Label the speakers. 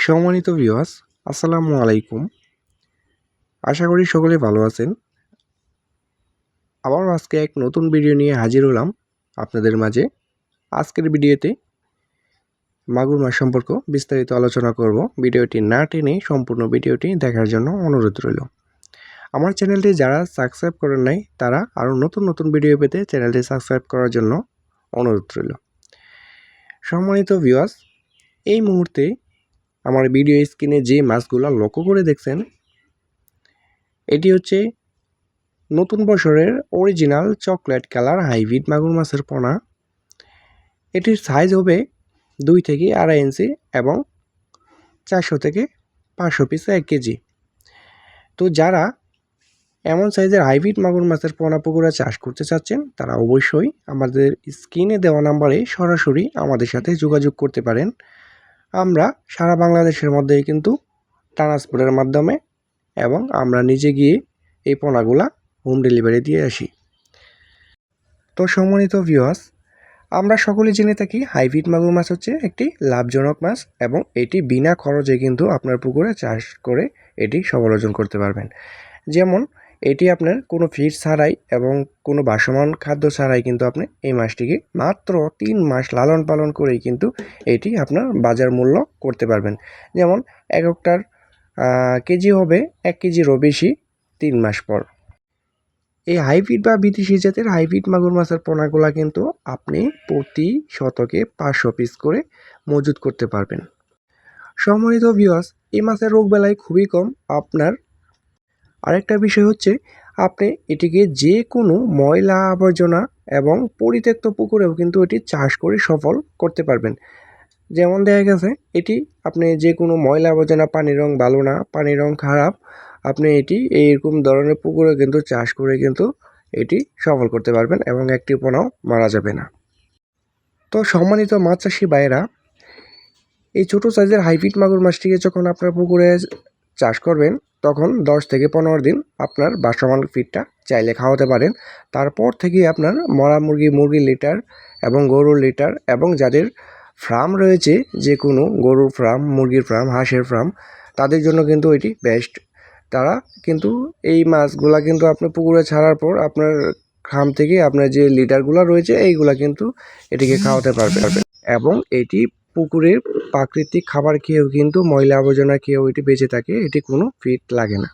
Speaker 1: সম্মানিত ভিউয়ার্স, আসসালামু আলাইকুম। আশা করি সকলে ভালো আছেন। আবারও আজকে এক নতুন ভিডিও নিয়ে হাজির হলাম আপনাদের মাঝে। আজকের ভিডিওতে মাগুর মাছ সম্পর্কে বিস্তারিত আলোচনা করব। ভিডিওটি না টেনে সম্পূর্ণ ভিডিওটি দেখার জন্য অনুরোধ রইল। আমার চ্যানেলটি যারা সাবস্ক্রাইব করেন নাই তারা আরও নতুন নতুন ভিডিও পেতে চ্যানেলটি সাবস্ক্রাইব করার জন্য অনুরোধ রইল। সম্মানিত ভিউয়ার্স, এই মুহূর্তে আমার ভিডিও স্ক্রিনে যে মাছগুলো লক্ষ্য করে দেখছেন, এটি হচ্ছে নতুন বছরের অরিজিনাল চকলেট কালার হাইব্রিড মাগুর মাছের পোনা। এটির সাইজ হবে 2 থেকে 2.5 ইঞ্চি এবং 400 থেকে 500 পিস 1 কেজি। তো যারা এমন সাইজের হাইব্রিড মাগুর মাছের পোনা পুকুরে চাষ করতে চাচ্ছেন তারা অবশ্যই আমাদের স্ক্রিনে দেওয়া নাম্বারে সরাসরি আমাদের সাথে যোগাযোগ করতে পারেন। আমরা সারা বাংলাদেশের মধ্যেই কিন্তু ট্রান্সপোর্টের মাধ্যমে এবং আমরা নিজে গিয়ে এই পোনাগুলা হোম ডেলিভারি দিয়ে আসি। তো সম্মানিত ভিউয়ার্স, আমরা সকলে জেনে থাকি হাইব্রিড মাগুর মাছ হচ্ছে একটি লাভজনক মাছ এবং এটি বিনা খরচে কিন্তু আপনার পুকুরে চাষ করে এটি সফল অর্জন করতে পারবেন। যেমন এটি আপনার কোনো ফিড ছাড়াই এবং কোনো ভাসমান খাদ্য ছাড়াই কিন্তু আপনি এই মাছটিকে মাত্র 3 মাস লালন পালন করেই কিন্তু এটি আপনার বাজার মূল্য করতে পারবেন। যেমন একটার কেজি হবে 1 কেজিরও বেশি 3 মাস পর। এই হাইব্রিড বা বিদেশি জাতের হাইব্রিড মাগুর মাছের পোনাগুলা কিন্তু আপনি প্রতি শতকে 500 পিস করে মজুত করতে পারবেন। সম্মানিত ভিউয়ার্স, এই মাছের রোগবালাই খুবই কম। আপনার আরেকটা বিষয় হচ্ছে আপনি এটিকে যে কোনো ময়লা আবর্জনা এবং পরিত্যক্ত পুকুরেও কিন্তু এটি চাষ করে সফল করতে পারবেন। যেমন দেখা গেছে এটি আপনি যে কোনো ময়লা আবর্জনা, পানির রং ভালো না, পানির রং খারাপ, আপনি এটি এইরকম ধরনের পুকুরে কিন্তু চাষ করে কিন্তু এটি সফল করতে পারবেন এবং একটি পোনাও মারা যাবে না। তো সম্মানিত মাছ চাষি ভাইয়েরা, এই ছোটো সাইজের হাইব্রিড মাগুর মাছটিকে যখন আপনার পুকুরে চাষ করবেন তখন 10 থেকে 15 দিন আপনার ভাসমান ফিডটা চাইলে খাওয়াতে পারেন। তারপর থেকে আপনার মরা মুরগির লিটার এবং গরুর লিটার এবং যাদের ফার্ম রয়েছে, যে কোনো গরুর ফার্ম, মুরগির ফার্ম, হাঁসের ফার্ম, তাদের জন্য কিন্তু এটি বেস্ট। তারা কিন্তু এই মাছগুলা কিন্তু আপনি পুকুরে ছাড়ার পর আপনার ফার্ম থেকে আপনার যে লিটারগুলো রয়েছে এইগুলা কিন্তু এটিকে খাওয়াতে পারবেন এবং এটি পুকুরের প্রাকৃতিক খাবার খেয়েও কিন্তু ময়লা আবর্জনা খেয়েও এটি বেঁচে থাকে, এটি কোনো ফিড লাগে না।